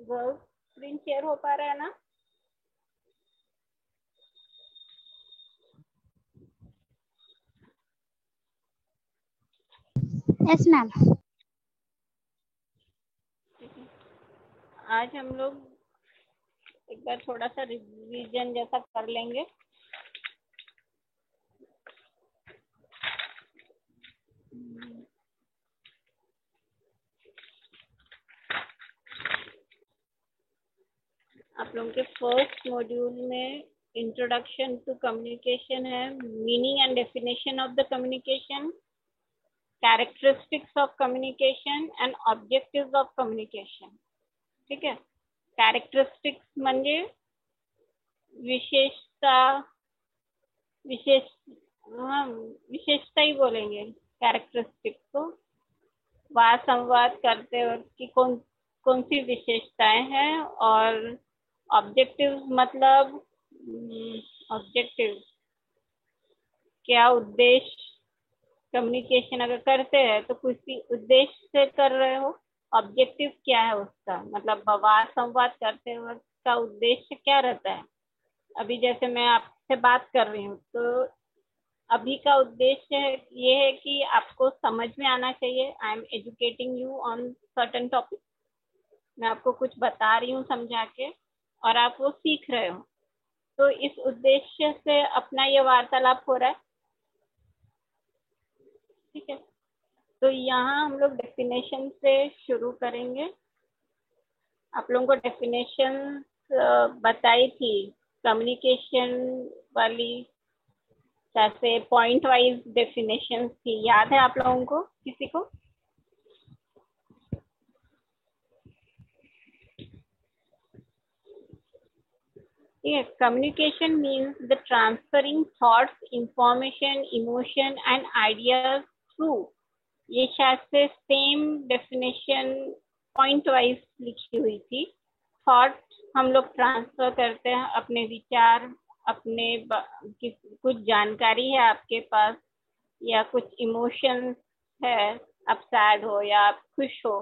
Girls screen share हो पा रहा है ना? Yes ma'am. आज हम लोग एक बार थोड़ा सा रिवीजन जैसा कर लेंगे। आप लोगों के फर्स्ट मॉड्यूल में इंट्रोडक्शन टू कम्युनिकेशन है, meaning and definition of the communication, characteristics of communication and objectives of communication. ठीक है, कैरेक्टरिस्टिक्स म्हणजे विशेषता, विशेषता ही बोलेंगे कैरेक्टरिस्टिक्स को। वाद संवाद करते वक्त की कौन सी विशेषताएं हैं, और ऑब्जेक्टिव मतलब ऑब्जेक्टिव क्या उद्देश्य, कम्युनिकेशन अगर करते हैं तो किसी उद्देश्य से कर रहे हो, ऑब्जेक्टिव क्या है उसका, मतलब वाद संवाद करते वक्त का उद्देश्य क्या रहता है। अभी जैसे मैं आपसे बात कर रही हूँ तो अभी का उद्देश्य ये है कि आपको समझ में आना चाहिए। I am educating you on certain topic. मैं आपको कुछ बता रही हूँ समझा के, और आप वो सीख रहे हो। तो इस उद्देश्य से अपना ये वार्तालाप हो रहा है। ठीक है, तो यहाँ हम लोग डेफिनेशन से शुरू करेंगे। आप लोगों को डेफिनेशन बताई थी कम्युनिकेशन वाली, जैसे पॉइंट वाइज डेफिनेशन थी, याद है आप लोगों को, किसी को? Yes, communication means the transferring thoughts, information, emotion and ideas through। ये शायद से सेम डेफिनेशन पॉइंट वाइज लिखी हुई थी। थॉट हम लोग ट्रांसफर करते हैं, अपने विचार, अपने कुछ जानकारी है आपके पास, या कुछ इमोशंस है, आप सैड हो या आप खुश हो,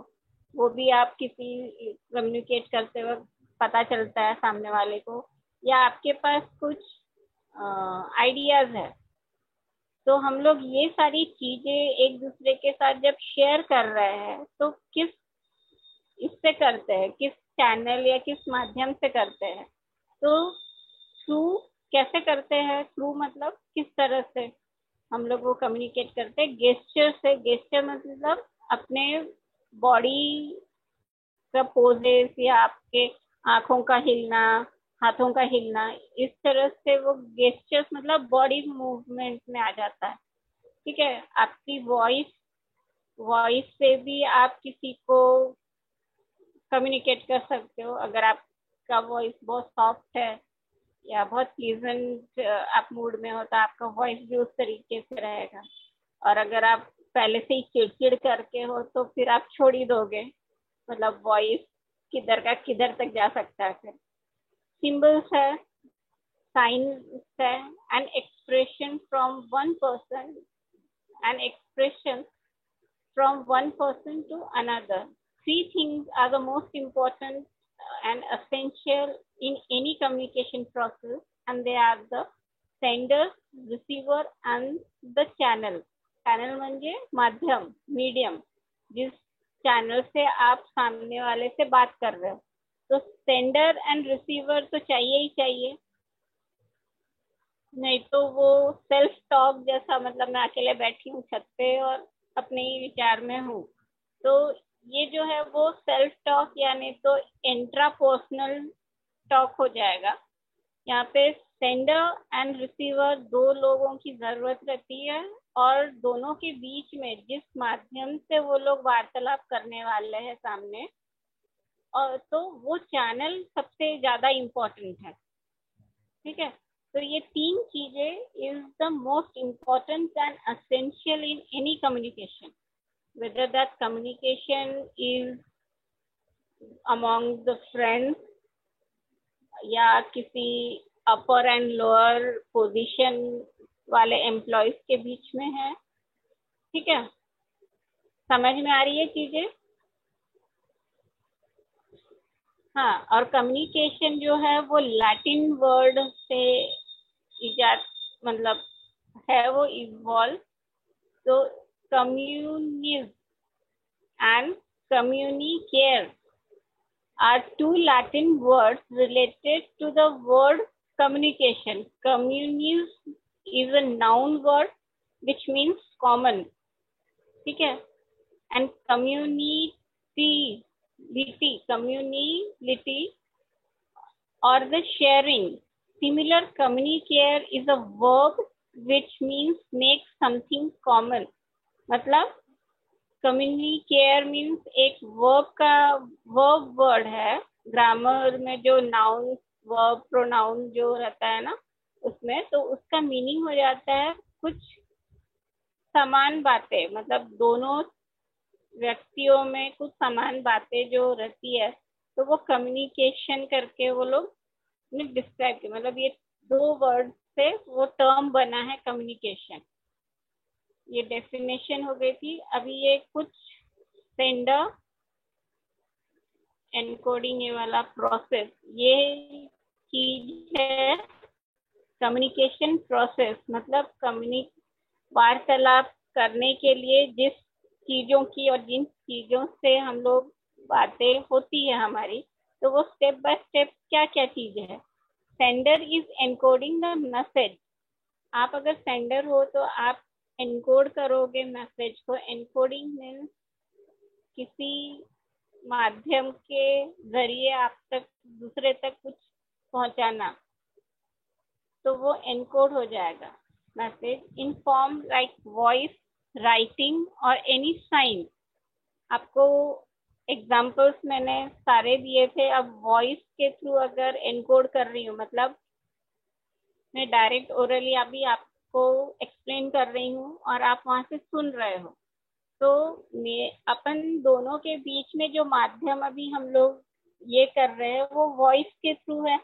वो भी आप किसी कम्युनिकेट करते वक्त पता चलता है सामने वाले को। या आपके पास कुछ आइडियाज है, तो हम लोग ये सारी चीजें एक दूसरे के साथ जब शेयर कर रहे हैं तो किस इससे करते हैं, किस चैनल या किस माध्यम से करते हैं। तो थ्रू कैसे करते हैं, थ्रू मतलब किस तरह से हम लोग वो कम्युनिकेट करते हैं। गेस्चर से, गेस्चर मतलब अपने बॉडी का पोजेस या आपके आंखों का हिलना, हाथों का हिलना, इस तरह से वो गेस्चर्स मतलब बॉडी मूवमेंट में आ जाता है। ठीक है, आपकी वॉइस से भी आप किसी को कम्युनिकेट कर सकते हो। अगर आपका वॉइस बहुत सॉफ्ट है या बहुत प्लीजेंट आप मूड में हो तो आपका वॉइस भी उस तरीके से रहेगा। और अगर आप पहले से ही चिड़चिड़ करके हो तो फिर आप छोड़ ही दोगे, मतलब वॉइस किधर का किधर तक जा सकता है। फिर सिंबल्स है, साइंस है, an expression from one person, an expression from one person to another. Three things are the most important and essential in any communication process, and they are the sender, receiver and the channel. Channel म्हणजे माध्यम, medium, जिस channel से आप सामने वाले से बात कर रहे हो। तो सेंडर एंड रिसीवर तो चाहिए ही चाहिए, नहीं तो वो सेल्फ टॉक जैसा, मतलब मैं अकेले बैठी हूँ छत पे और अपने ही विचार में हूँ, तो ये जो है वो सेल्फ टॉक यानी तो इंट्रापर्सनल टॉक हो जाएगा। यहाँ पे सेंडर एंड रिसीवर दो लोगों की जरूरत रहती है, और दोनों के बीच में जिस माध्यम से वो लोग वार्तालाप करने वाले हैं सामने, और तो वो चैनल सबसे ज्यादा इम्पोर्टेंट है। ठीक है, तो ये तीन चीजें is the most important and essential in any communication, whether that communication is among the friends या किसी अपर एंड लोअर पोजीशन वाले एम्प्लॉयज के बीच में है। ठीक है, समझ में आ रही है चीजें? हाँ, और कम्युनिकेशन जो है वो लैटिन वर्ड से इजाद मतलब है, वो इवॉल्व। तो कम्युनिज and communicare are two Latin words related to the word communication. Communis is a noun word which means common, ठीक है, and community or the sharing. Similar, communicare is a verb which means make something common. मतलब कम्युनिकेयर means एक verb word है grammar में, जो noun verb pronoun जो रहता है ना उसमें, तो उसका मीनिंग हो जाता है कुछ समान बातें, मतलब दोनों व्यक्तियों में कुछ समान बातें जो रहती है, तो वो कम्युनिकेशन करके वो लोग ने डिस्क्राइब किया। मतलब ये दो वर्ड से वो टर्म बना है कम्युनिकेशन। ये डेफिनेशन हो गई थी। अभी ये कुछ सेंडर एनकोडिंग ये वाला प्रोसेस, ये चीज है कम्युनिकेशन प्रोसेस। मतलब वार्तालाप करने के लिए जिस चीजों की और जिन चीजों से हम लोग बातें होती है हमारी, तो वो स्टेप बाय स्टेप क्या क्या चीज है। Sender is encoding the message. आप अगर सेंडर हो तो आप एनकोड करोगे मैसेज को। एनकोडिंग मीन्स किसी माध्यम के जरिए आप तक दूसरे तक कुछ पहुंचाना, तो वो एनकोड हो जाएगा message in form like voice, writing और एनी साइन। आपको एग्जाम्पल्स मैंने सारे दिए थे। अब वॉइस के थ्रू अगर एनकोड कर रही हूँ, मतलब मैं डायरेक्ट ओरली अभी आपको एक्सप्लेन कर रही हूँ और आप वहां से सुन रहे हो, तो अपन दोनों के बीच में जो माध्यम अभी हम लोग ये कर रहे हैं वो वॉइस के थ्रू है।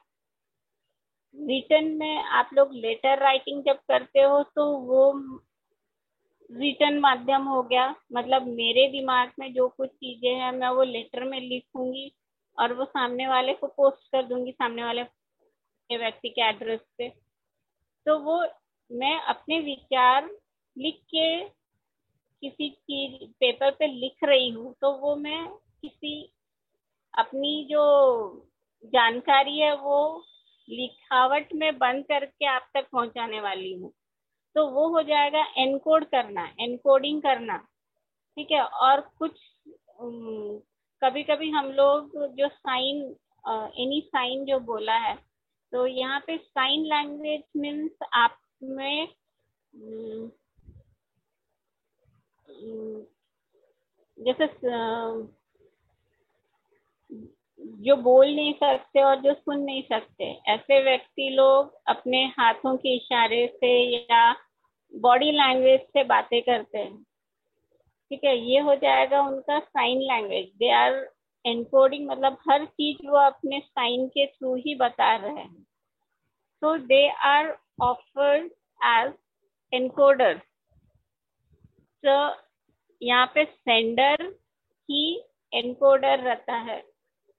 रिटर्न में आप लोग लेटर राइटिंग जब करते हो तो वो रिटर्न माध्यम हो गया। मतलब मेरे दिमाग में जो कुछ चीजें हैं मैं वो लेटर में लिखूंगी और वो सामने वाले को पोस्ट कर दूंगी, सामने वाले के व्यक्ति के एड्रेस पे। तो वो मैं अपने विचार लिख के किसी चीज पेपर पे लिख रही हूँ, तो वो मैं किसी अपनी जो जानकारी है वो लिखावट में बंद करके आप तक पहुंचाने वाली हूँ। तो वो हो जाएगा एनकोड करना, एनकोडिंग करना, ठीक है। और कुछ कभी कभी हम लोग जो साइन, एनी साइन जो बोला है, तो यहाँ पे साइन लैंग्वेज मीन्स आप में जैसे जो बोल नहीं सकते और जो सुन नहीं सकते, ऐसे व्यक्ति लोग अपने हाथों के इशारे से या बॉडी लैंग्वेज से बातें करते हैं, ठीक है। ये हो जाएगा उनका sign language. They are encoding, मतलब हर चीज वो अपने साइन के थ्रू ही बता रहे हैं। so they are offered as encoders। तो यहाँ पे सेंडर ही एनकोडर रहता है।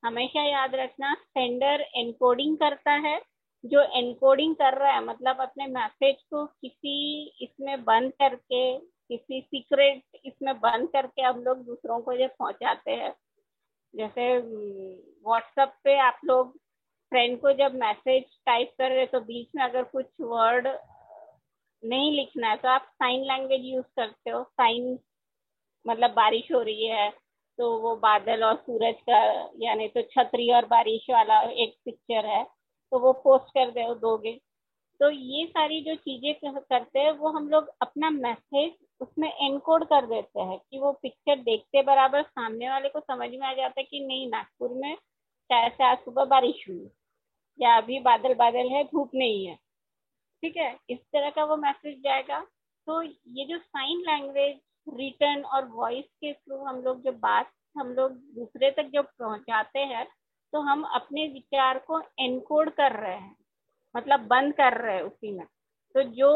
हमेशा याद रखना, सेंडर एनकोडिंग करता है। जो एनकोडिंग कर रहा है मतलब अपने मैसेज को किसी इसमें बंद करके, किसी सीक्रेट इसमें बंद करके हम लोग दूसरों को जब पहुंचाते हैं, जैसे व्हाट्सएप पे आप लोग फ्रेंड को जब मैसेज टाइप कर रहे तो बीच में अगर कुछ वर्ड नहीं लिखना है तो आप साइन लैंग्वेज यूज करते हो। साइन मतलब बारिश हो रही है तो वो बादल और सूरज का, यानी तो छतरी और बारिश वाला एक पिक्चर है, तो वो पोस्ट कर दोगे। तो ये सारी जो चीजें करते हैं वो हम लोग अपना मैसेज उसमें एनकोड कर देते हैं कि वो पिक्चर देखते बराबर सामने वाले को समझ में आ जाता है कि नहीं, नागपुर में शायद से आज सुबह बारिश हुई, या अभी बादल बादल है, धूप नहीं है, ठीक है। इस तरह का वो मैसेज जाएगा। तो ये जो साइन लैंग्वेज रिटर्न और वॉइस के थ्रू हम लोग जो बात हम लोग दूसरे तक जो पहुंचाते हैं, तो हम अपने विचार को एनकोड कर रहे हैं, मतलब बंद कर रहे हैं उसी में। तो जो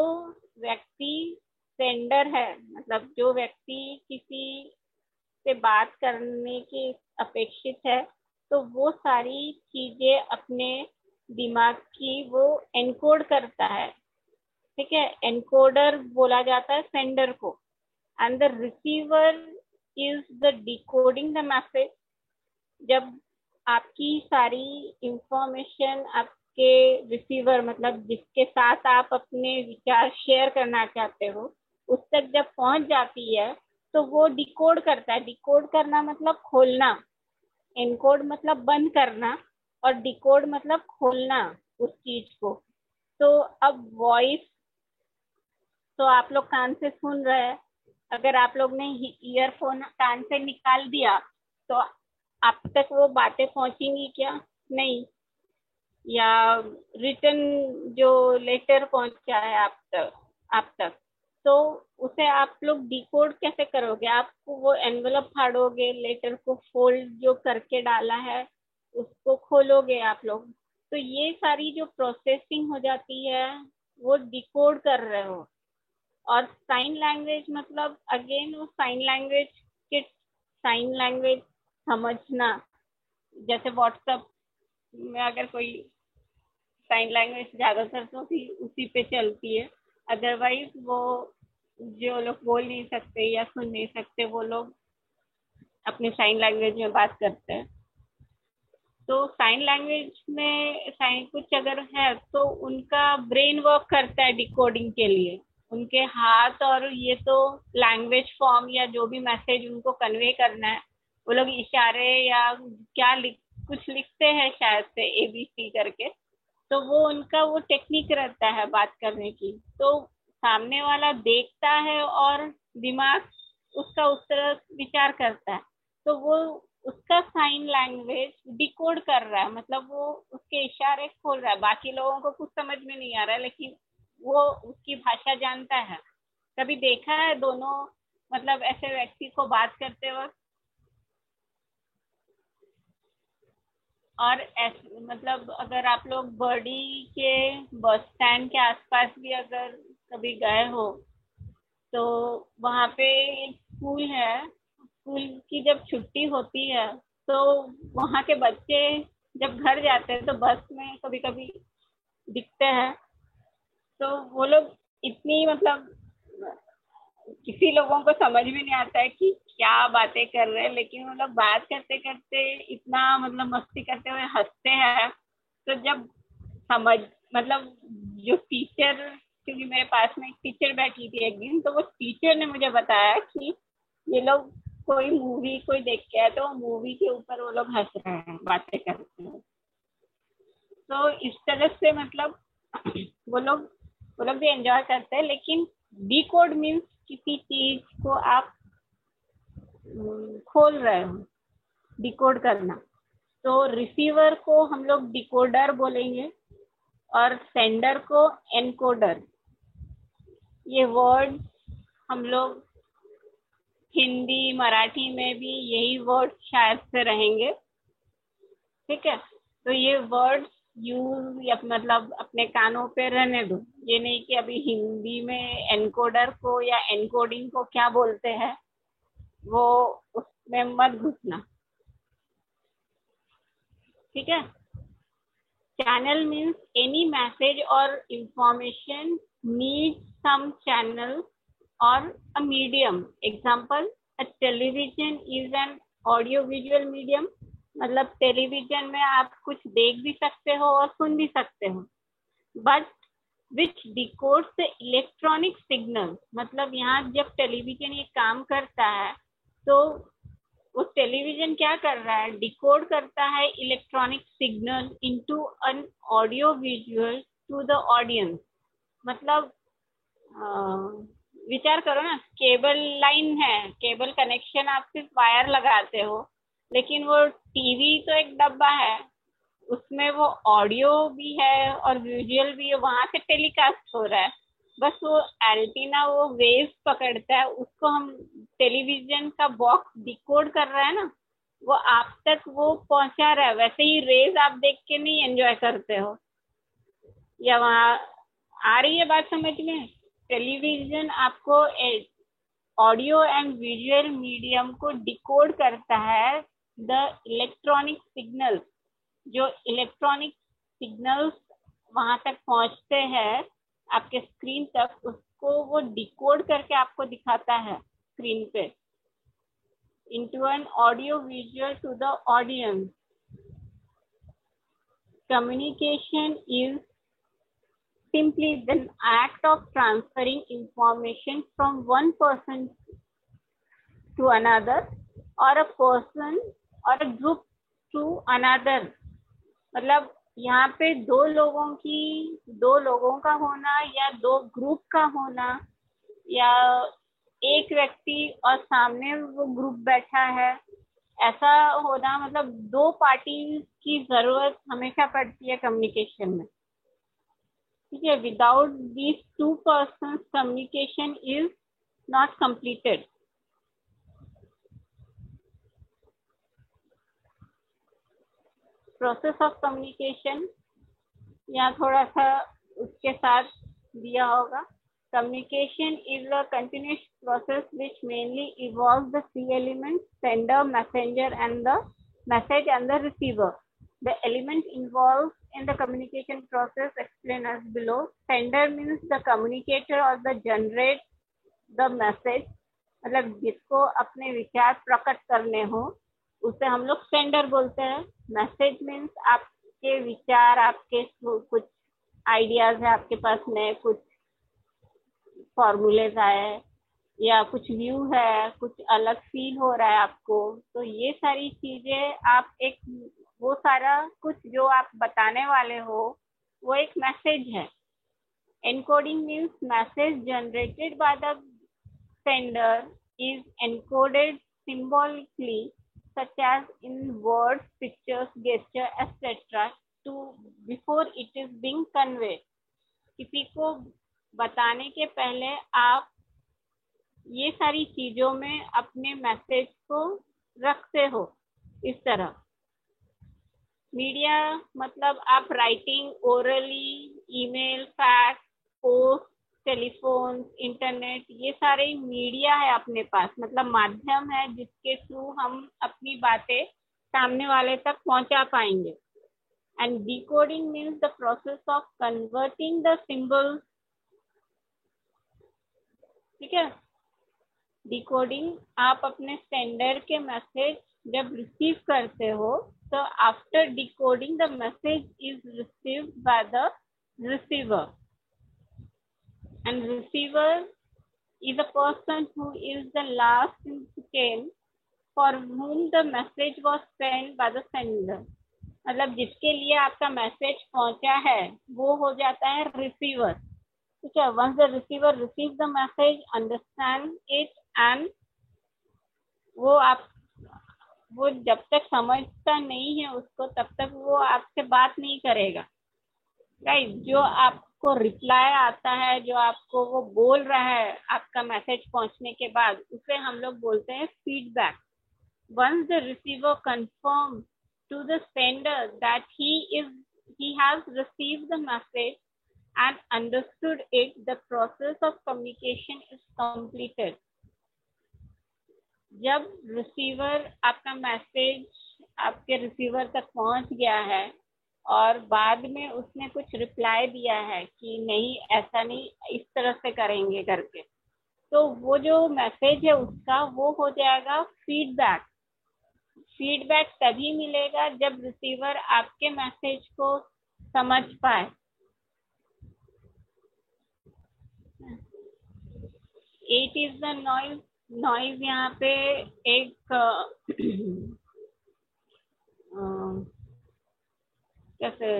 व्यक्ति सेंडर है, मतलब जो व्यक्ति किसी से बात करने की अपेक्षित है, तो वो सारी चीजें अपने दिमाग की वो एनकोड करता है, ठीक है। एनकोडर बोला जाता है सेंडर को, and the receiver is the decoding the message. जब आपकी सारी इंफॉर्मेशन आपके रिसीवर, मतलब जिसके साथ आप अपने विचार शेयर करना चाहते हो, उस तक जब पहुंच जाती है तो वो डिकोड करता है। डिकोड करना मतलब खोलना, एनकोड मतलब बंद करना, और डिकोड मतलब खोलना उस चीज को। तो अब वॉइस तो आप लोग कान से सुन रहे हैं, अगर आप लोग ने ईयरफोन कान से निकाल दिया तो आप तक वो बातें पहुंचेंगी क्या? नहीं। या रिटन जो लेटर पहुंचा है आप तक, तो उसे आप लोग डिकोड कैसे करोगे? आपको वो एनवलप फाड़ोगे, लेटर को फोल्ड जो करके डाला है उसको खोलोगे आप लोग, तो ये सारी जो प्रोसेसिंग हो जाती है वो डिकोड कर रहे हो। और साइन लैंग्वेज मतलब अगेन वो साइन लैंग्वेज समझना। जैसे व्हाट्सएप में अगर कोई साइन लैंग्वेज ज्यादातर तो उसी पे चलती है, अदरवाइज वो जो लोग बोल नहीं सकते या सुन नहीं सकते वो लोग अपने साइन लैंग्वेज में बात करते हैं। तो साइन लैंग्वेज में साइन कुछ अगर है तो उनका ब्रेन वर्क करता है डिकोडिंग के लिए। उनके हाथ और ये तो लैंग्वेज फॉर्म या जो भी मैसेज उनको कन्वे करना है, वो लोग इशारे या क्या कुछ लिखते हैं शायद से ABC करके, तो वो उनका वो टेक्निक रहता है बात करने की। तो सामने वाला देखता है और दिमाग उसका उस तरह विचार करता है, तो वो उसका साइन लैंग्वेज डिकोड कर रहा है, मतलब वो उसके इशारे खोल रहा है। बाकी लोगों को कुछ समझ में नहीं आ रहा है, लेकिन वो उसकी भाषा जानता है। कभी देखा है दोनों मतलब ऐसे व्यक्ति को बात करते वक्त? और मतलब अगर आप लोग बर्डी के बस स्टैंड के आसपास भी अगर कभी गए हो तो वहाँ पे एक स्कूल है। स्कूल की जब छुट्टी होती है तो वहाँ के बच्चे जब घर जाते हैं तो बस में कभी कभी दिखते हैं। तो वो लोग इतनी मतलब किसी लोगों को समझ में नहीं आता है कि क्या बातें कर रहे हैं, लेकिन वो लोग बात करते करते इतना मतलब मस्ती करते हुए हंसते हैं। तो जब समझ मतलब जो टीचर, क्योंकि मेरे पास में एक टीचर बैठी थी एक दिन, तो वो टीचर ने मुझे बताया कि ये लोग कोई मूवी कोई देख के आए तो मूवी के ऊपर वो लोग हंस रहे हैं, बातें करते हैं। तो इस तरह से मतलब वो लोग भी एंजॉय करते हैं। लेकिन डिकोड मीन्स किसी चीज को आप खोल रहे हो, डिकोड करना। तो रिसीवर को हम लोग डिकोडर बोलेंगे और सेंडर को एनकोडर। ये वर्ड हम लोग हिंदी मराठी में भी यही वर्ड शायद से रहेंगे, ठीक है। तो ये वर्ड यूज या मतलब अपने कानों पे रहने दो। ये नहीं कि अभी हिंदी में एनकोडर को या एनकोडिंग को क्या बोलते हैं वो उसमें मत घुसना, ठीक है। Channel means any message or information needs some channel or a medium. Example, a television is an audio visual medium. मतलब टेलीविजन में आप कुछ देख भी सकते हो और सुन भी सकते हो, but which डिकोड्स the electronic signal. मतलब यहाँ जब टेलीविजन ये काम करता है तो वो टेलीविजन क्या कर रहा है, डिकोड करता है electronic signal into an audio visual to the audience. मतलब विचार करो ना, केबल लाइन है, केबल कनेक्शन आप सिर्फ वायर लगाते हो, लेकिन वो टीवी तो एक डब्बा है, उसमें वो ऑडियो भी है और विजुअल भी है, वहां से टेलीकास्ट हो रहा है। बस वो एंटीना वो वेव्स पकड़ता है, उसको हम टेलीविजन का बॉक्स डिकोड कर रहा है ना, वो आप तक वो पहुंचा रहा है। वैसे ही रेज आप देख के नहीं एंजॉय करते हो, या वहाँ आ रही है बात समझ में? टेलीविजन आपको ऑडियो एंड विजुअल मीडियम को डिकोड करता है द इलेक्ट्रॉनिक सिग्नल, जो इलेक्ट्रॉनिक सिग्नल्स वहां तक पहुंचते हैं आपके स्क्रीन तक, उसको वो डिकोड करके आपको दिखाता है स्क्रीन पे into an audio visual to the audience. Communication is simply the act of transferring information from one person to another or a person or a group to another. मतलब यहाँ पे दो लोगों का होना या दो ग्रुप का होना या एक व्यक्ति और सामने वो ग्रुप बैठा है, ऐसा होना, मतलब दो पार्टी की जरूरत हमेशा पड़ती है कम्युनिकेशन में, ठीक है. Without these two persons communication is not completed. Process of communication यहाँ थोड़ा सा उसके साथ दिया होगा. Communication is a continuous process which mainly involves the three elements: sender, messenger, and the message and the receiver. The elements involved in the communication process explained as below. Sender means the communicator or the generate the message. मतलब जिसको अपने विचार प्रकट करने हो उसे हम लोग सेंडर बोलते हैं. मैसेज मीन्स आपके विचार, आपके कुछ आइडियाज है आपके पास, नए कुछ फॉर्मूलेज आए या कुछ व्यू है, कुछ अलग फील हो रहा है आपको, तो ये सारी चीजें आप एक वो सारा कुछ जो आप बताने वाले हो वो एक मैसेज है. Encoding means message generated by the sender is encoded symbolically such as in words, pictures, gesture, etc. to before it is being conveyed. किसी को बताने के पहले आप ये सारी चीजों में अपने मैसेज को रखते हो इस तरह. मीडिया मतलब आप writing, orally, email, fax, post, telephone, internet, ये सारे मीडिया है अपने पास, मतलब माध्यम है जिसके थ्रू हम अपनी बातें सामने वाले तक पहुंचा पाएंगे. And decoding means the process of converting the symbols. ठीक है. डिकोडिंग, आप अपने सेंडर के मैसेज जब रिसीव करते हो तो after decoding the message is received by the receiver. And receiver is a person who is the last in chain for whom the message was sent by the sender. मतलब जिसके लिए आपका message पहुंचा है वो हो जाता है रिसीवर. ठीक है. Once the receiver receives the message, understand it, and वो जब तक समझता नहीं है उसको तब तक वो आपसे बात नहीं करेगा. राइट. जो आपको रिप्लाई आता है, जो आपको वो बोल रहा है आपका मैसेज पहुंचने के बाद, उसे हम लोग बोलते हैं feedback. Once the receiver confirm to the sender that he has received the message and understood it, the process of communication is completed. जब रिसीवर आपका मैसेज आपके रिसीवर तक पहुंच गया है और बाद में उसने कुछ रिप्लाई दिया है कि नहीं, ऐसा नहीं, इस तरह से करेंगे करके, तो वो जो मैसेज है उसका वो हो जाएगा फीडबैक. फीडबैक तभी मिलेगा जब रिसीवर आपके मैसेज को समझ पाए. It is the noise. Noise यहाँ पे एक कैसे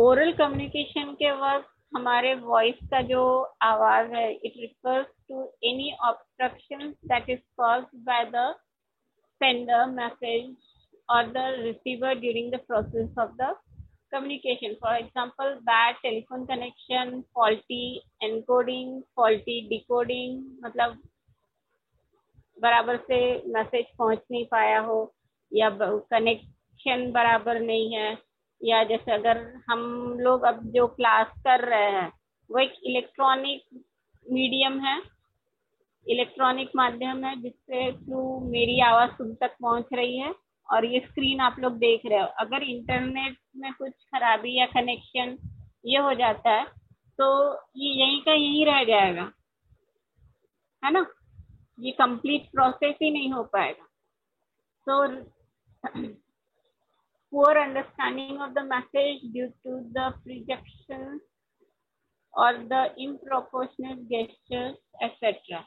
ओरल कम्युनिकेशन के वक्त हमारे वॉइस का जो आवाज है, it refers to any obstruction that is caused by the sender message or the receiver during the process of the communication. For example, bad telephone connection, faulty encoding, faulty decoding, मतलब बराबर से message पहुंच नहीं पाया हो या connection बराबर नहीं है, या जैसे अगर हम लोग अब जो क्लास कर रहे हैं वो एक इलेक्ट्रॉनिक मीडियम है, इलेक्ट्रॉनिक माध्यम है जिससे थ्रू मेरी आवाज तुम तक पहुंच रही है, और ये स्क्रीन आप लोग देख रहे हो। अगर इंटरनेट में कुछ खराबी या कनेक्शन ये हो जाता है तो ये यहीं का यहीं रह जाएगा, है ना, ये कंप्लीट प्रोसेस ही नहीं हो पाएगा। तो poor understanding of the message due to the projections और the improportionate gestures etc।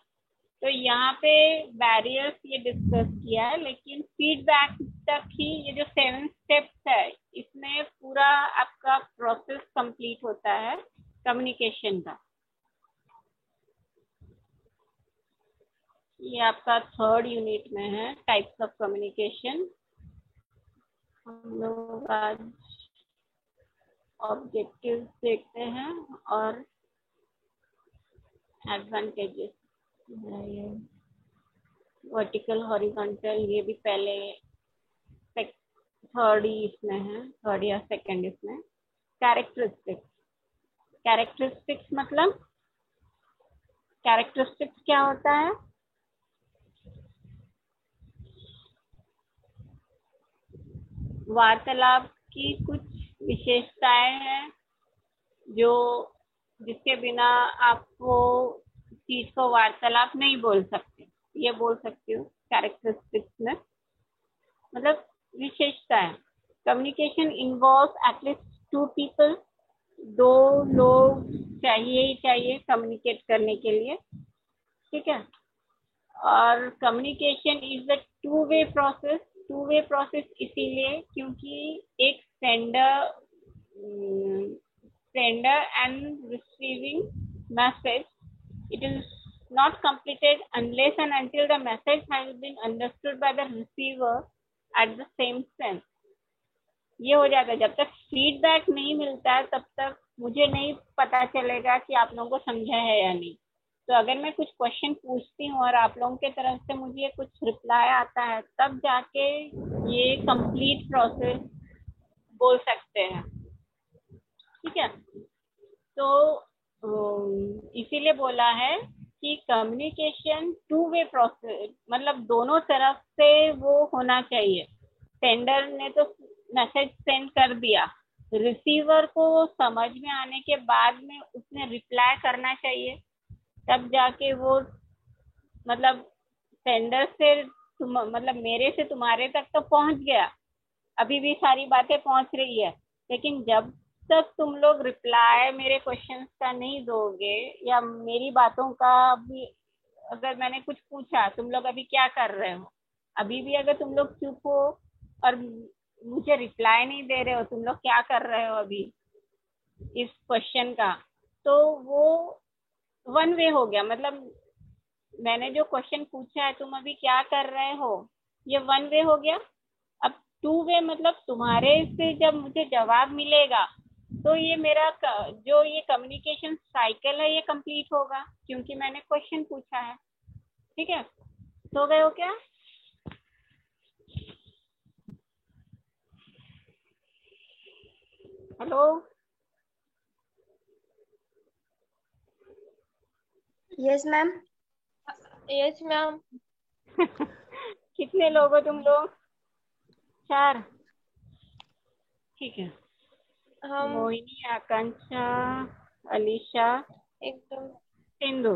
तो यहाँ पे बैरियर्स ये डिस्कस किया है, लेकिन फीडबैक तक ही ये जो 7 स्टेप्स है इसमें पूरा आपका प्रोसेस कंप्लीट होता है कम्युनिकेशन का। ये आपका 3rd यूनिट में है, टाइप्स ऑफ कम्युनिकेशन। हम लोग आज ऑब्जेक्टिव्स देखते हैं और एडवांटेजेस। वर्टिकल हॉरिजॉन्टल ये भी पहले 3rd इसमें है, 3rd या 2nd इसमें। कैरेक्टरिस्टिक्स, कैरेक्टरिस्टिक्स मतलब कैरेक्टरिस्टिक्स क्या होता है? वार्तालाप की कुछ विशेषताएं हैं जो जिसके बिना आप वो चीज को वार्तालाप नहीं बोल सकते, ये बोल सकती हूँ कैरेक्टरिस्टिक्स में, मतलब विशेषता है। कम्युनिकेशन इन्वॉल्व एटलीस्ट 2 पीपल, 2 लोग चाहिए ही चाहिए कम्युनिकेट करने के लिए, ठीक है। और communication is the 2 way process. 2 way process इसीलिए क्योंकि एक sender and receiving message, it is not completed unless and until the message has been understood by the receiver at the same sense। ये हो जाता है, जब तक फीडबैक नहीं मिलता है तब तक मुझे नहीं पता चलेगा कि आप लोगों को समझा है या नहीं। तो अगर मैं कुछ क्वेश्चन पूछती हूँ और आप लोगों की तरफ से मुझे कुछ रिप्लाई आता है, तब जाके ये कंप्लीट प्रोसेस बोल सकते हैं, ठीक है। तो इसीलिए बोला है कि कम्युनिकेशन 2 वे प्रोसेस, मतलब दोनों तरफ से वो होना चाहिए। सेंडर ने तो मैसेज सेंड कर दिया, रिसीवर को समझ में आने के बाद में उसने रिप्लाई करना चाहिए, तब जाके वो मतलब सेंडर से मतलब मेरे से तुम्हारे तक तो पहुंच गया, अभी भी सारी बातें पहुंच रही है, लेकिन जब तक तुम लोग रिप्लाई मेरे क्वेश्चंस का नहीं दोगे या मेरी बातों का भी, अगर मैंने कुछ पूछा तुम लोग अभी क्या कर रहे हो, अभी भी अगर तुम लोग चुप हो और मुझे रिप्लाई नहीं दे रहे हो, तुम लोग क्या कर रहे हो अभी इस क्वेश्चन का, तो वो 1 वे हो गया। मतलब मैंने जो क्वेश्चन पूछा है तुम अभी क्या कर रहे हो, ये 1 वे हो गया। अब 2 वे मतलब तुम्हारे से जब मुझे जवाब मिलेगा तो ये मेरा जो ये कम्युनिकेशन साइकिल है ये कंप्लीट होगा, क्योंकि मैंने क्वेश्चन पूछा है, ठीक है। सो गए हो क्या? Hello, yes ma'am. Yes ma'am. कितने लोग हो तुम लोग? 4, ठीक है। हम मोहिनी, आकांक्षा, अलीशा, एकदम। सिंधु।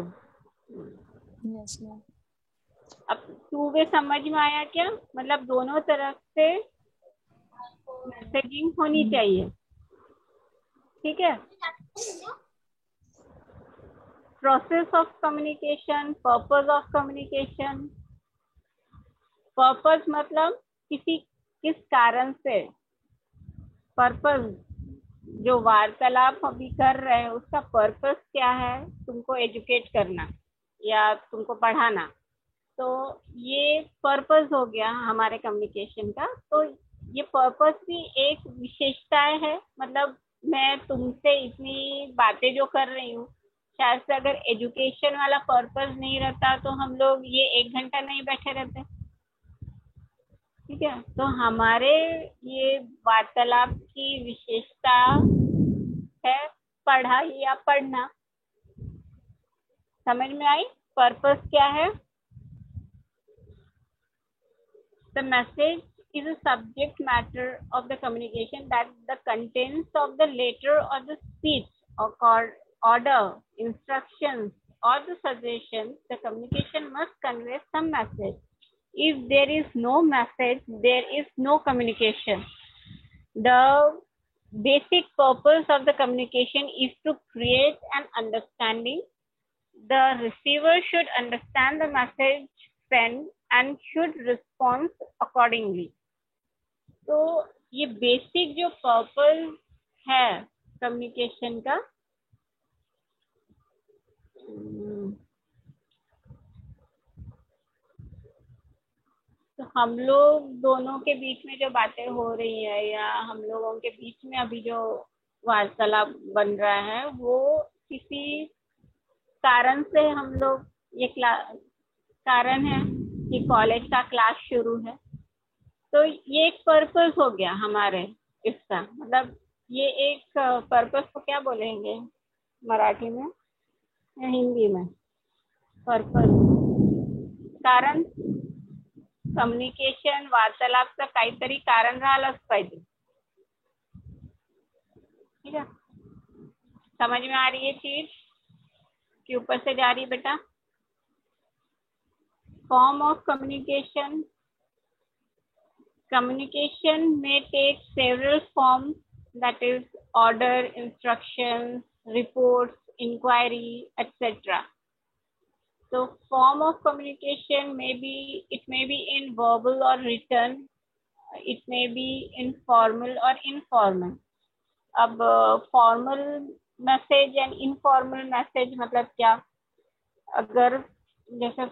Yes ma'am. अब 2 वे समझ में आया क्या? मतलब दोनों तरफ से मैसेजिंग होनी चाहिए, ठीक है। Process of communication, purpose of communication. Purpose मतलब किस कारण से, पर्पस जो वार्तालाप अभी कर रहे हैं उसका पर्पस क्या है, तुमको एजुकेट करना या तुमको पढ़ाना, तो ये पर्पस हो गया हमारे कम्युनिकेशन का। तो ये पर्पस भी एक विशेषताएं है, मतलब मैं तुमसे इतनी बातें जो कर रही हूँ, शायद से अगर एजुकेशन वाला पर्पस नहीं रहता तो हम लोग ये 1 घंटा नहीं बैठे रहते, ठीक है। तो हमारे ये वार्तालाप की विशेषता है पढ़ा या पढ़ना। समझ में आई? पर्पस क्या है? The message is a subject matter of the communication, that the contents of the letter or the speech or order, instructions or the suggestions, the communication must convey some message. If there is no message, there is no communication. The basic purpose of the communication is to create an understanding. The receiver should understand the message sent and should respond accordingly. तो ये basic जो purpose है communication का, तो हम लोग दोनों के बीच में जो बातें हो रही है या हम लोगों के बीच में अभी जो वार्तालाप बन रहा है वो किसी कारण से हम लोग, ये कारण है कि कॉलेज का क्लास शुरू है, तो ये एक पर्पस हो गया हमारे इसका, मतलब ये एक पर्पस को क्या बोलेंगे मराठी में या हिंदी में? पर्पस, कारण. कम्युनिकेशन वार्तालापचं काहीतरी कारण राहिलंच पाहिजे. ठीक है, समझ में आ रही है चीज कि ऊपर से जा रही बेटा? Form of communication. Communication may take several forms, that is order, instructions, reports, inquiry, etc. So form of communication may be in verbal or written, it may be in formal or informal. अब formal message and informal message मतलब क्या? अगर जैसे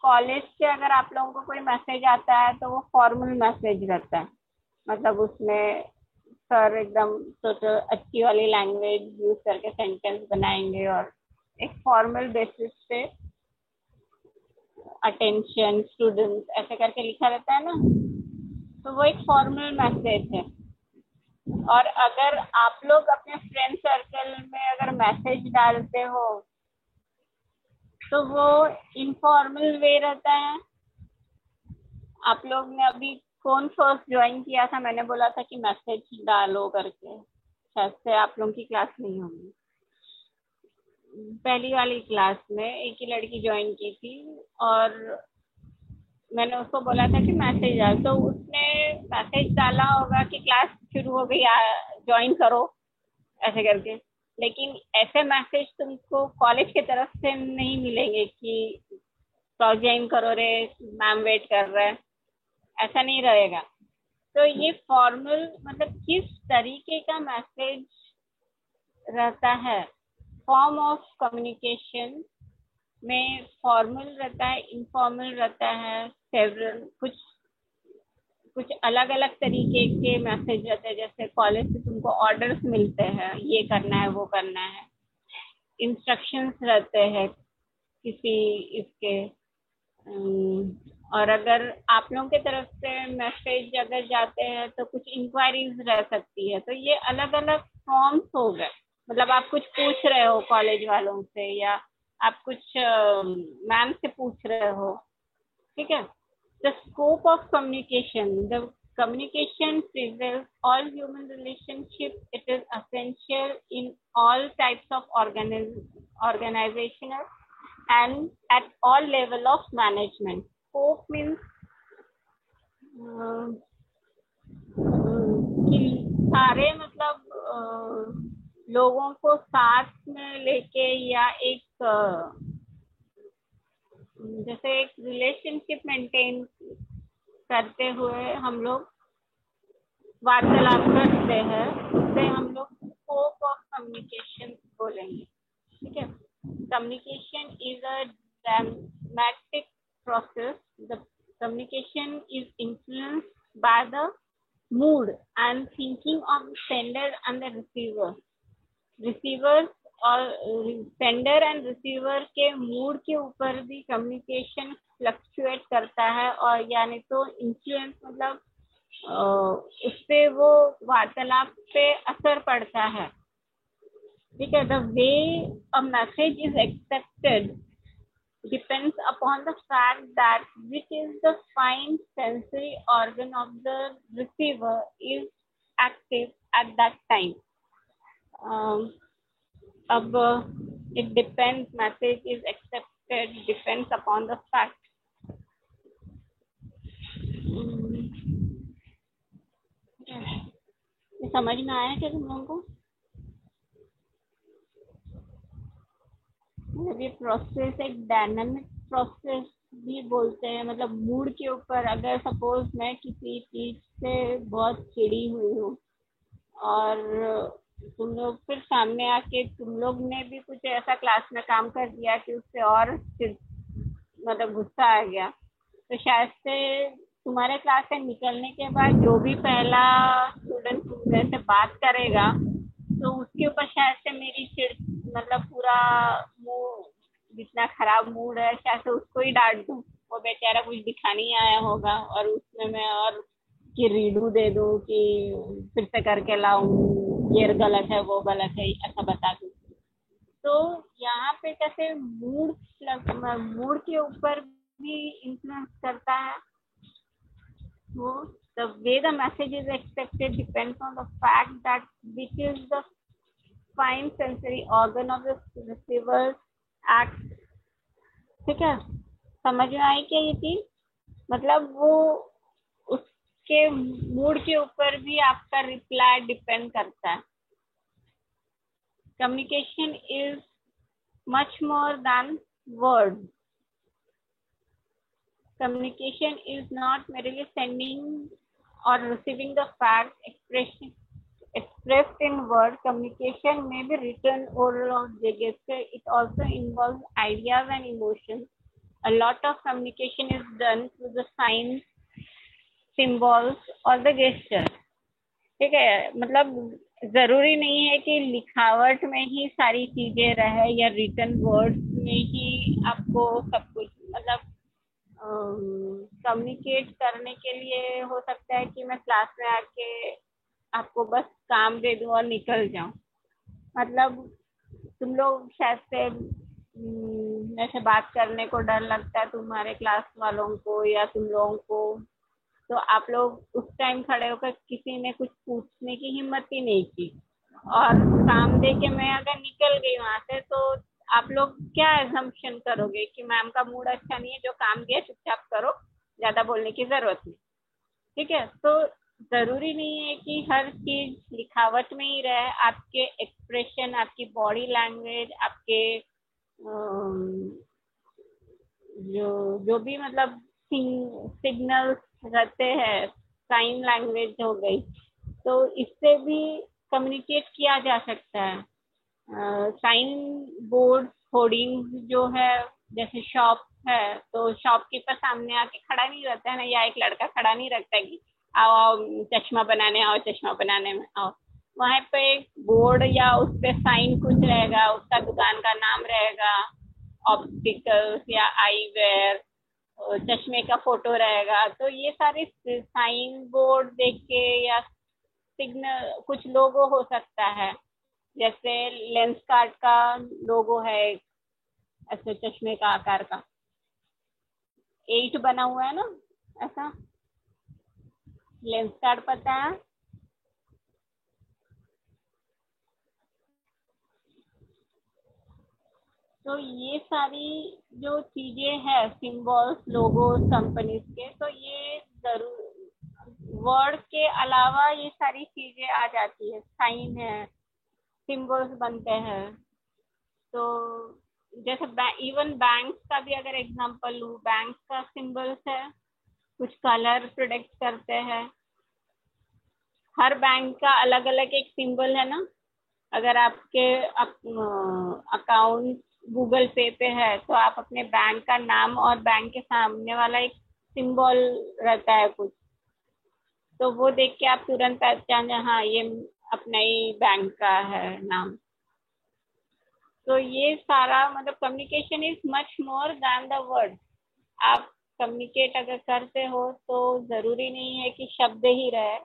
college से अगर आप लोगों को कोई मैसेज आता है तो वो फॉर्मल मैसेज रहता है, मतलब उसमें सर एकदम अच्छी वाली लैंग्वेज यूज करके सेंटेंस बनाएंगे और एक formal basis pay attention students ऐसे करके लिखा रहता है ना, तो वो एक फॉर्मल मैसेज है. और अगर आप लोग अपने फ्रेंड सर्कल में अगर मैसेज डालते हो तो वो इनफॉर्मल वे रहता है. आप लोग ने अभी कौन फर्स्ट ज्वाइन किया था? मैंने बोला था कि मैसेज डालो करके, शायद से आप लोगों की क्लास नहीं होगी. पहली वाली क्लास में एक ही लड़की ज्वाइन की थी और मैंने उसको बोला था कि मैसेज डाल, तो उसने मैसेज डाला होगा कि क्लास शुरू हो गई, ज्वाइन करो ऐसे करके. लेकिन ऐसे मैसेज तुमको कॉलेज की तरफ से नहीं मिलेंगे कि ज्वाइन करो रे, मैम वेट कर रहा है, ऐसा नहीं रहेगा. तो ये फॉर्मल मतलब किस तरीके का मैसेज रहता है. फॉर्म ऑफ कम्युनिकेशन में फॉर्मल रहता है, इनफॉर्मल रहता है, सेवरल कुछ अलग अलग तरीके के मैसेज रहते हैं. जैसे कॉलेज से तुमको ऑर्डर्स मिलते हैं, ये करना है वो करना है, इंस्ट्रक्शंस रहते हैं किसी इसके. और अगर आप लोगों की तरफ से मैसेज अगर जाते हैं तो कुछ इंक्वायरीज रह सकती है. तो ये अलग अलग फॉर्म्स हो गए, मतलब आप कुछ पूछ रहे हो कॉलेज वालों से या आप कुछ मैम से पूछ रहे हो. ठीक है. The scope of communication. The communication preserves all human relationships. It is essential in all types of organizational and at all level of management. Scope means कि सारे मतलब लोगों को साथ में लेके या एक जैसे एक रिलेशनशिप मेंटेन करते हुए हम लोग वार्तालाप करते हैं, उससे हम लोग स्कोप ऑफ कम्युनिकेशन बोलेंगे. ठीक है. Communication is a dramatic process. The communication is influenced by the mood and thinking of sender and the receiver. Receiver और सेंडर एंड रिसीवर के मूड के ऊपर भी कम्युनिकेशन फ्लक्चुएट करता है, और यानी तो इन्फ्लुएंस मतलब उससे वो वार्तालाप पे असर पड़ता है. ठीक है, the way a message is accepted depends upon the fact that which is the fine sensory organ of the receiver is active at that time. अब it depends, message is accepted depends upon the fact. ये समझ में आया क्या तुम लोगों को? मतलब ये प्रोसेस एक डायनामिक प्रोसेस भी बोलते हैं, मतलब मूड के ऊपर। अगर सपोज मैं किसी चीज से बहुत चिड़ी हुई हूँ और तुम लोग फिर सामने आके तुम लोग ने भी कुछ ऐसा क्लास में काम कर दिया कि उससे और मतलब गुस्सा आ गया, तो शायद से तुम्हारे क्लास से निकलने के बाद जो भी पहला स्टूडेंट तुमसे से बात करेगा तो उसके ऊपर शायद से मेरी चिड़, मतलब पूरा जितना खराब मूड है शायद से उसको ही डांट दूं। वो बेचारा कुछ दिखा नहीं आया होगा और उसमें मैं और कि रीडू दे दूं कि फिर से करके लाऊं, ये गलत है वो गलत है, ऐसा बता दूं। तो यहाँ पे कैसे मूड के ऊपर भी इन्फ्लुएंस करता है वो। The way the message is accepted depends on the fact that which is the fine sensory organ of the receiver act. ठीक है, समझ में आई क्या ये चीज? मतलब वो उसके मूड के ऊपर भी आपका रिप्लाई डिपेंड करता है। Communication is much more than words. Communication is not merely sending or receiving the fact expressed in word. Communication may be written, oral, or gesture. It also involves ideas and emotions. A lot of communication is done through the signs, symbols, or the gesture. ठीक है, मतलब जरूरी नहीं है कि लिखावट में ही सारी चीजें रहे या रिटन वर्ड्स में ही आपको सब कुछ, मतलब कम्युनिकेट करने के लिए हो सकता है कि मैं क्लास में आके आपको बस काम दे दूं और निकल जाऊं। मतलब तुम लोग शायद से मेरे से बात करने को डर लगता है तुम्हारे क्लास वालों को या तुम लोगों को, तो आप लोग उस टाइम खड़े होकर किसी ने कुछ पूछने की हिम्मत ही नहीं की और काम दे के मैं अगर निकल गई वहां से, तो आप लोग क्या एजम्पशन करोगे कि मैम का मूड अच्छा नहीं है, जो काम दिया चुपचाप करो, ज्यादा बोलने की जरूरत नहीं। ठीक है, तो जरूरी नहीं है कि हर चीज लिखावट में ही रहे। आपके एक्सप्रेशन, आपकी बॉडी लैंग्वेज, आपके जो भी मतलब सिग्नल्स रहते हैं, साइन लैंग्वेज हो गई, तो इससे भी कम्युनिकेट किया जा सकता है। साइन बोर्ड होर्डिंग जो है, जैसे शॉप है तो शॉपकीपर सामने आके खड़ा नहीं रहता है ना, या एक लड़का खड़ा नहीं रहता है कि आओ आओ चश्मा बनाने आओ, चश्मा बनाने में आओ। वहां पे एक बोर्ड या उस पे साइन कुछ रहेगा, उसका दुकान का नाम रहेगा, ऑप्टिकल्स या आई वेयर, चश्मे का फोटो रहेगा। तो ये सारे साइन बोर्ड देख के या सिग्नल, कुछ लोगो हो सकता है, जैसे लेंस कार्ड का लोगो है ऐसे चश्मे का आकार का 8 बना हुआ है ना, ऐसा लेंस कार्ड पता है? तो ये सारी जो चीजें हैं, सिंबल्स, लोगोस कंपनीज के, तो ये जरूर वर्ड के अलावा ये सारी चीजें आ जाती है, साइन है, सिंबल्स बनते हैं। तो जैसे इवन बैंक का भी अगर एग्जांपल लूं, बैंक का सिंबल्स है, कुछ कलर प्रोडक्ट करते हैं। हर बैंक का अलग अलग एक सिंबल है ना। अगर आपके अकाउंट गूगल पे है तो आप अपने बैंक का नाम और बैंक के सामने वाला एक सिंबल रहता है कुछ, तो वो देख के आप तुरंत पहचान जाए हाँ ये अपना ही बैंक का है नाम। तो ये सारा मतलब communication is much more than the word. आप कम्युनिकेट अगर करते हो तो जरूरी नहीं है कि शब्द ही रहे,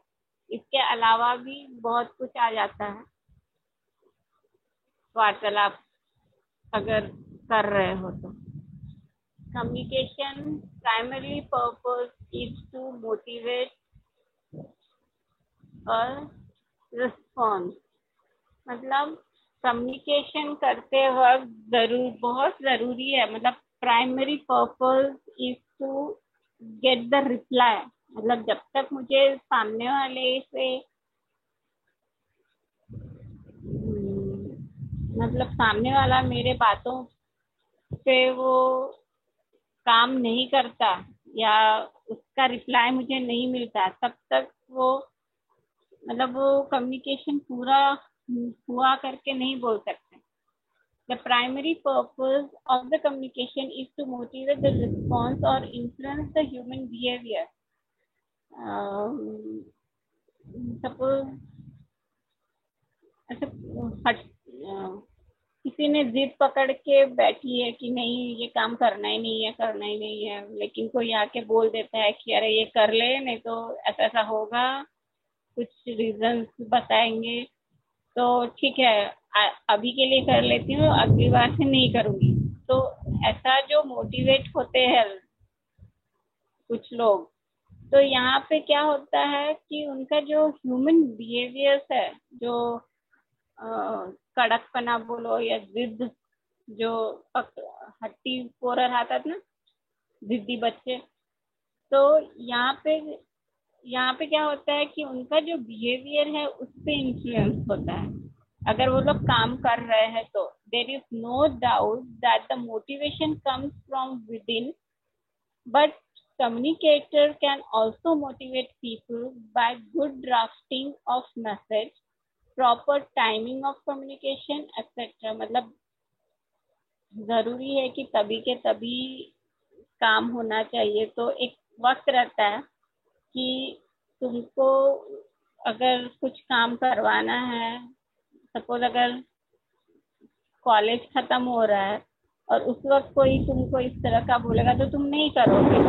इसके अलावा भी बहुत कुछ आ जाता है। वार्तालाप अगर कर रहे हो तो। Communication primary purpose is to motivate और रिस्पॉन्स, मतलब कम्युनिकेशन करते वक्त बहुत जरूरी है, मतलब primary purpose is to get the reply, मतलब जब तक मुझे सामने वाले से मतलब सामने वाला मेरे बातों पे वो काम नहीं करता या उसका रिप्लाई मुझे नहीं मिलता, तब तक वो मतलब वो कम्युनिकेशन पूरा हुआ करके नहीं बोल सकते। The primary purpose of the communication is to motivate the response or influence the human behavior. Suppose किसी ने जिद पकड़ के बैठी है कि नहीं ये काम करना ही नहीं है, करना ही नहीं है, लेकिन कोई आके बोल देता है कि अरे ये कर ले नहीं तो ऐसा ऐसा होगा, कुछ रीजन बताएंगे तो ठीक है अभी के लिए कर लेती हूँ, अगली बार से नहीं करूंगी। तो ऐसा जो मोटिवेट होते हैं कुछ लोग, तो यहाँ पे क्या होता है कि उनका जो ह्यूमन बिहेवियर्स है, जो कड़कपना बोलो या जिद, जो हट्टी पोरा रहता ना, जिद्दी बच्चे, तो यहाँ पे क्या होता है कि उनका जो बिहेवियर है उस पे इन्फ्लुएंस होता है। अगर वो लोग काम कर रहे हैं तो there is no doubt that the motivation comes from within, but communicator can also motivate people by good drafting of message, proper timing of communication, etc. मतलब जरूरी है कि तभी के तभी काम होना चाहिए। तो एक वक्त रहता है कि तुमको अगर कुछ काम करवाना है, सपोज अगर कॉलेज खत्म हो रहा है और उस वक्त कोई तुमको इस तरह का बोलेगा तो तुम नहीं करोगे।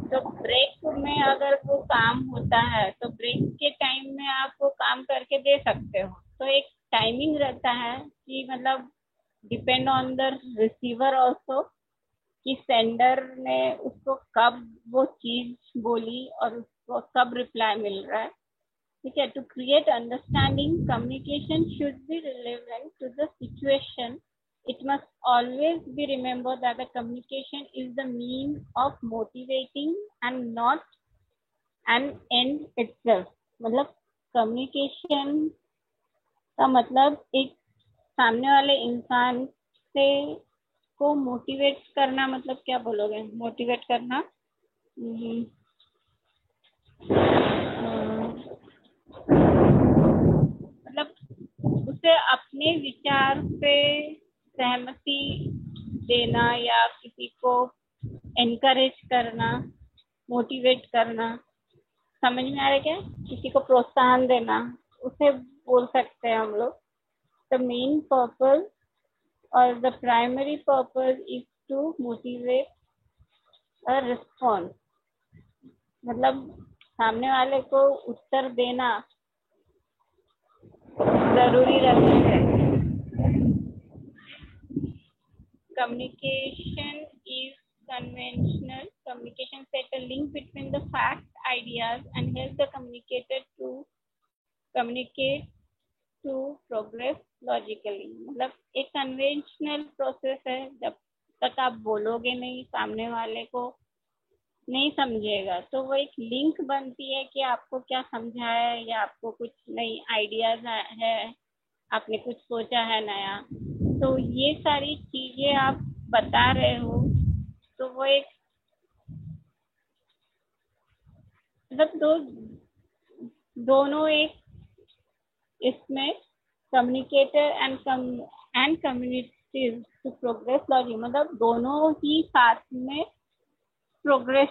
तो ब्रेक में अगर वो काम होता है तो ब्रेक के टाइम में आप वो काम करके दे सकते हो। तो एक टाइमिंग रहता है कि मतलब depend on the receiver also, कि सेंडर ने उसको कब वो चीज बोली और उसको कब रिप्लाई मिल रहा है। ठीक है, to create understanding communication should be relevant to the situation. It must always be remembered that the communication is the means of motivating and not an end itself. मतलब कम्युनिकेशन का मतलब एक सामने वाले इंसान से को मोटिवेट करना, मतलब क्या बोलोगे मोटिवेट करना? मतलब उसे अपने विचार से सहमति देना या किसी को एनकरेज करना, मोटिवेट करना, समझ में आ रहा है क्या? किसी को प्रोत्साहन देना, उसे बोल सकते हैं हम लोग। द मेन पर्पस और the primary purpose is to motivate a response, मतलब सामने वाले को उत्तर देना जरूरी रहता है। Communication is conventional. Communication set a link between the facts, ideas, and help the communicator to communicate to progress logically. मतलब एक कन्वेंशनल प्रोसेस है, जब तक आप बोलोगे नहीं सामने वाले को नहीं समझेगा, तो वो एक लिंक बनती है कि आपको क्या समझा है या आपको कुछ नई आइडियाज है, आपने कुछ सोचा है नया, तो ये सारी चीजें आप बता रहे हो, तो वो एक मतलब दोनों एक इसमें communicator and community to progress logic, मतलब दोनों ही साथ में प्रोग्रेस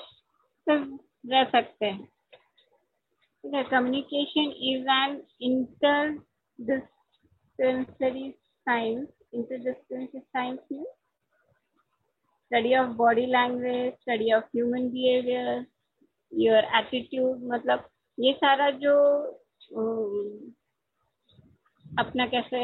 रह सकते हैं। Communication is an interdisciplinary science. Interdisciplinary science means study of body language, study of human behavior, your attitude, मतलब ये सारा जो अपना कैसे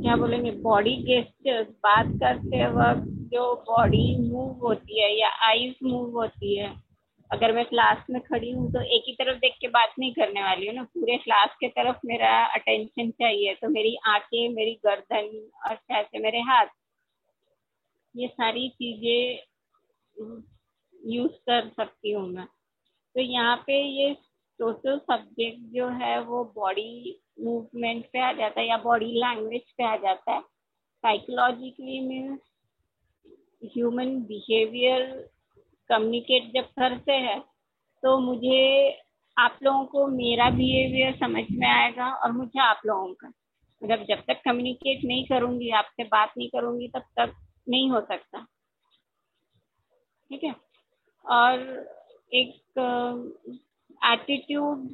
क्या बोलेंगे, बॉडी गेस्टर्स, बात करते वक्त जो बॉडी मूव होती है या आईज मूव होती है। अगर मैं क्लास में खड़ी हूँ तो एक ही तरफ देख के बात नहीं करने वाली हूँ ना, पूरे क्लास के तरफ मेरा अटेंशन चाहिए, तो मेरी आंखें, मेरी गर्दन और ऐसे मेरे हाथ, ये सारी चीजें यूज कर सकती हूँ मैं। तो यहाँ पे ये टोटल सब्जेक्ट जो है वो बॉडी मूवमेंट पे आ जाता है या बॉडी लैंग्वेज पे आ जाता है। Psychologically means human behaviour communicate जब करते हैं तो मुझे, आप लोगों को मेरा बिहेवियर समझ में आएगा और मुझे आप लोगों का। मतलब जब तक कम्युनिकेट नहीं करूंगी, आपसे बात नहीं करूंगी, तब तक नहीं हो सकता। ठीक है। और एक एटीट्यूड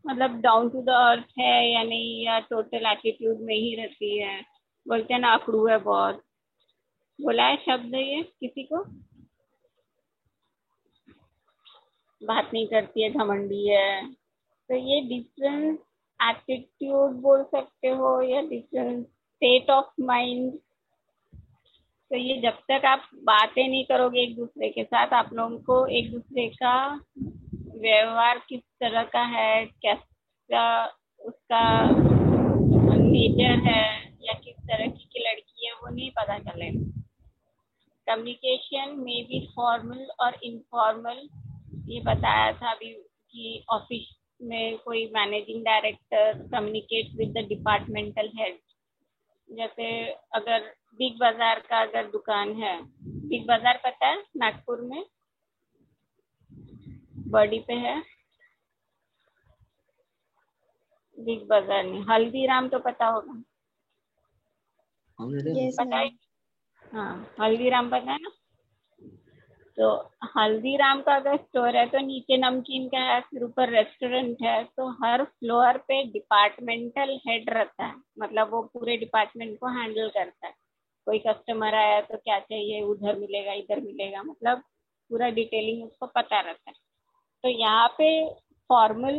मतलब डाउन टू द अर्थ है या नहीं, या टोटल एटीट्यूड में ही रहती है। बोलते हैं ना अकड़ू है बहुत, बोला है शब्द ये किसी को, बात नहीं करती है, घमंडी है। तो ये डिफरेंस एटीट्यूड बोल सकते हो या डिफरेंट स्टेट ऑफ माइंड। तो ये जब तक आप बातें नहीं करोगे एक दूसरे के साथ, आप लोगों को एक दूसरे का व्यवहार किस तरह का है, कैसा उसका नेचर है या किस तरह की लड़की है, वो नहीं पता चलेगा। कम्युनिकेशन में भी फॉर्मल और इनफॉर्मल, ये बताया था अभी कि ऑफिस में कोई managing director communicate with the departmental head. जैसे अगर बिग बाजार का अगर दुकान है, बिग बाजार पता है नागपुर में, बॉडी पे है। बिग बाजार नहीं, हल्दीराम तो पता होगा। Yes, पता है, ma'am. हाँ हल्दीराम पता है ना। तो हल्दीराम का अगर स्टोर है तो नीचे नमकीन का है, फिर ऊपर रेस्टोरेंट है। तो हर फ्लोर पे डिपार्टमेंटल हेड रहता है, मतलब वो पूरे डिपार्टमेंट को हैंडल करता है। कोई कस्टमर आया तो क्या चाहिए, उधर मिलेगा इधर मिलेगा, मतलब पूरा डिटेलिंग उसको पता रहता है। तो यहाँ पे फॉर्मल,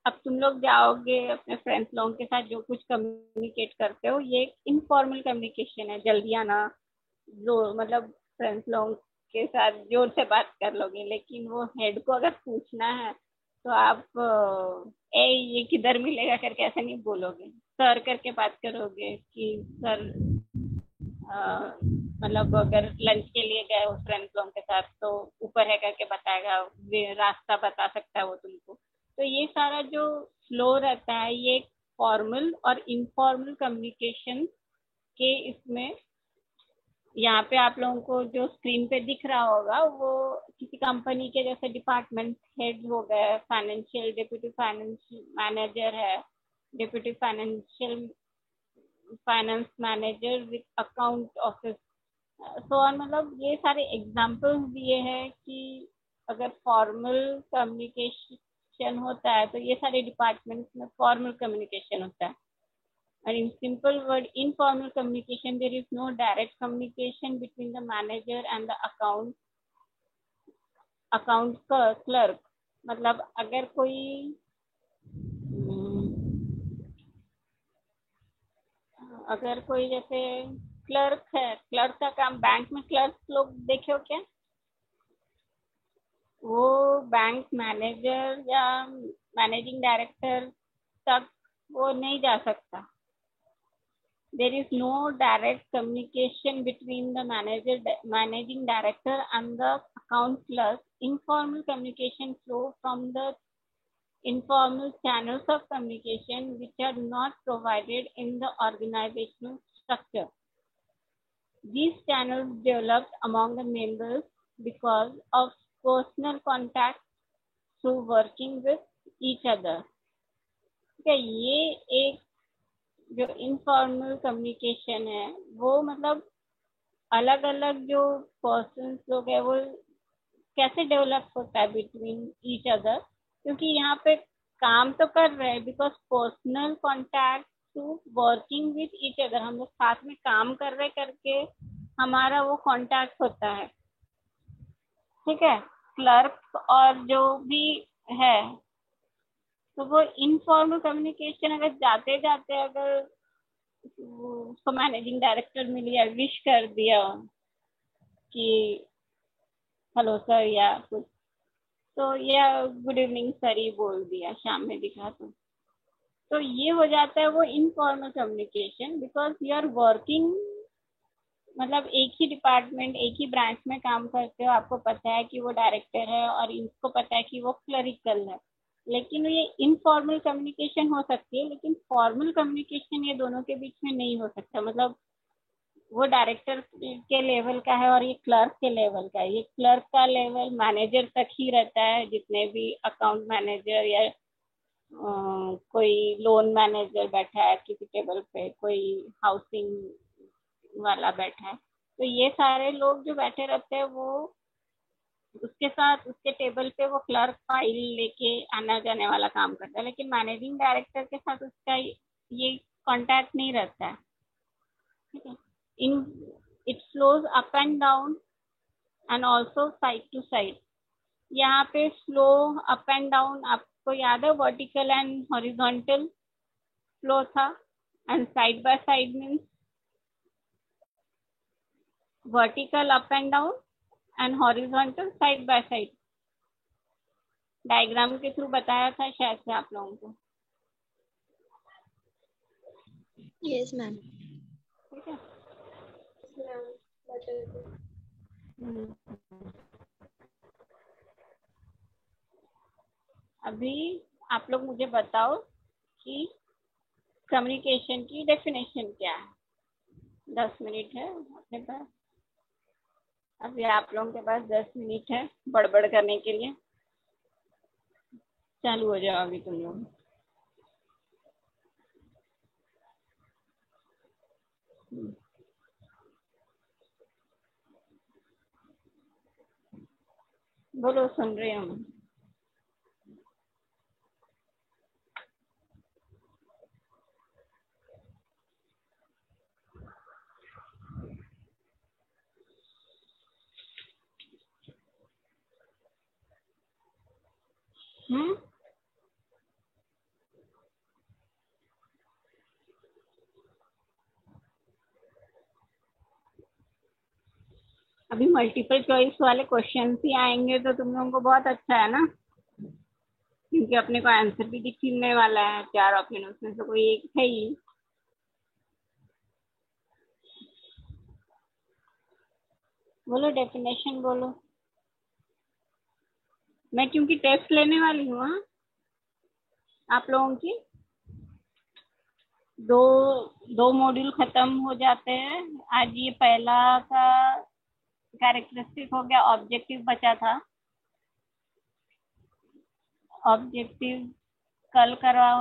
अब तुम लोग जाओगे अपने फ्रेंड्स लोगों के साथ जो कुछ कम्युनिकेट करते हो, ये एक इनफॉर्मल कम्युनिकेशन है। जल्दी आना, जो मतलब फ्रेंड्स लोगों के साथ जोर से बात कर लोगे, लेकिन वो हेड को अगर पूछना है तो आप ये किधर मिलेगा करके ऐसे नहीं बोलोगे, सर करके बात करोगे कि सर, मतलब अगर लंच के लिए गए हो फ्रेंड्स लोगों के साथ तो ऊपर है करके बताएगा, रास्ता बता सकता है वो तुमको। तो ये सारा जो फ्लो रहता है, ये फॉर्मल और इनफॉर्मल कम्युनिकेशन के इसमें, यहाँ पे आप लोगों को जो स्क्रीन पे दिख रहा होगा वो किसी कंपनी के जैसे डिपार्टमेंट हेड हो गए, फाइनेंशियल डिप्यूटी फाइनेंशियल मैनेजर है, deputy finance manager with account office, so on. मतलब ये सारे एग्जांपल्स दिए हैं कि अगर फॉर्मल कम्युनिकेशन होता है तो ये सारे डिपार्टमेंट्स में फॉर्मल कम्युनिकेशन होता है। And in simple word, informal communication, there is no direct communication between the manager and the account clerk. मतलब अगर कोई जैसे क्लर्क है, क्लर्क का काम, बैंक में क्लर्क लोग देखे हो क्या, वो बैंक मैनेजर या मैनेजिंग डायरेक्टर तक वो नहीं जा सकता। There is no direct communication between the managing director and the account clerk. Informal communication flow from the informal channels of communication which are not provided in the organizational structure. These channels developed among the members because of personal contact through working with each other. Okay, ये एक जो informal communication है वो मतलब अलग अलग जो persons लोग है वो कैसे डेवलप होता है बिटवीन ईच अदर, क्योंकि यहाँ पे काम तो कर रहे हैं, because personal contact to working with each other, हम लोग साथ में काम कर रहे करके हमारा वो कॉन्टैक्ट होता है। ठीक है। क्लर्क और जो भी है तो वो इनफॉर्मल कम्युनिकेशन अगर जाते जाते अगर उसको मैनेजिंग डायरेक्टर मिल गया, विश कर दिया कि हेलो सर या कुछ, तो या गुड इवनिंग सर ही बोल दिया, शाम में दिखा तो ये हो जाता है वो informal communication, because you are working, मतलब एक ही डिपार्टमेंट एक ही ब्रांच में काम करते हो, आपको पता है कि वो डायरेक्टर है और इनको पता है कि वो क्लरिकल है, लेकिन ये इनफॉर्मल कम्युनिकेशन हो सकती है, लेकिन फॉर्मल कम्युनिकेशन ये दोनों के बीच में नहीं हो सकता। मतलब वो डायरेक्टर के लेवल का है और ये क्लर्क के लेवल का है। ये क्लर्क का लेवल मैनेजर तक ही रहता है, जितने भी अकाउंट मैनेजर या कोई लोन मैनेजर बैठा है किसी टेबल पे, कोई हाउसिंग वाला बैठा है, तो ये सारे लोग जो बैठे रहते हैं वो उसके साथ उसके टेबल पे वो क्लर्क फाइल लेके आना जाने वाला काम करता है, लेकिन मैनेजिंग डायरेक्टर के साथ उसका ये कांटेक्ट नहीं रहता है। ठीक है, in it flows up and down and also side to side. यहाँ पे फ्लो अप एंड डाउन आपको याद है, वर्टिकल एंड हॉरिजॉन्टल फ्लो था, and side by side means vertical up and down and horizontal side by side. Diagram के through बताया था शायद से आप लोगों को। Yes ma'am. ठीक है, मैम बता दो। अभी आप लोग मुझे बताओ कि कम्युनिकेशन की डेफिनेशन क्या है। 10 मिनट है अपने पास, अभी आप लोगों के पास 10 मिनट है बड़बड़ करने के लिए। चालू हो जाओ अभी तुम लोग। बोलो, सुन रहे हम। अभी मल्टीपल चॉइस वाले क्वेश्चन ही आएंगे तो तुम लोगों को बहुत अच्छा है ना, क्योंकि अपने को आंसर भी दिखने वाला है। 4 ऑप्शन उसमें से कोई एक है ही। बोलो डेफिनेशन बोलो। मैं क्योंकि टेस्ट लेने वाली हूँ आप लोगों की, दो मॉड्यूल खत्म हो जाते हैं आज। ये पहला का कैरेक्टरिस्टिक हो गया, ऑब्जेक्टिव बचा था। ऑब्जेक्टिव कल करवा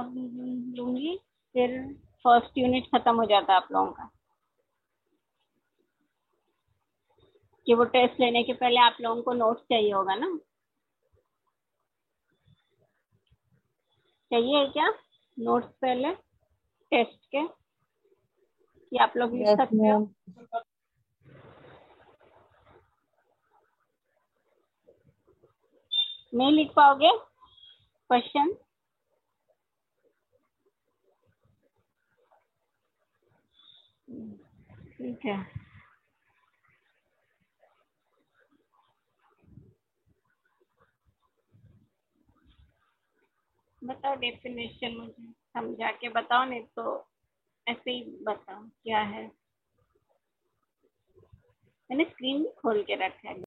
लूंगी, फिर फर्स्ट यूनिट खत्म हो जाता आप लोगों का। कि वो टेस्ट लेने के पहले आप लोगों को नोट्स चाहिए होगा ना, चाहिए क्या नोट्स पहले टेस्ट के, कि आप लोग लिख सकते हो? नहीं लिख पाओगे क्वेश्चन? ठीक है, बताओ डेफिनेशन, मुझे समझा के बताओ, नहीं तो ऐसे ही बताओ क्या है। मैंने स्क्रीन भी खोल के रखा है।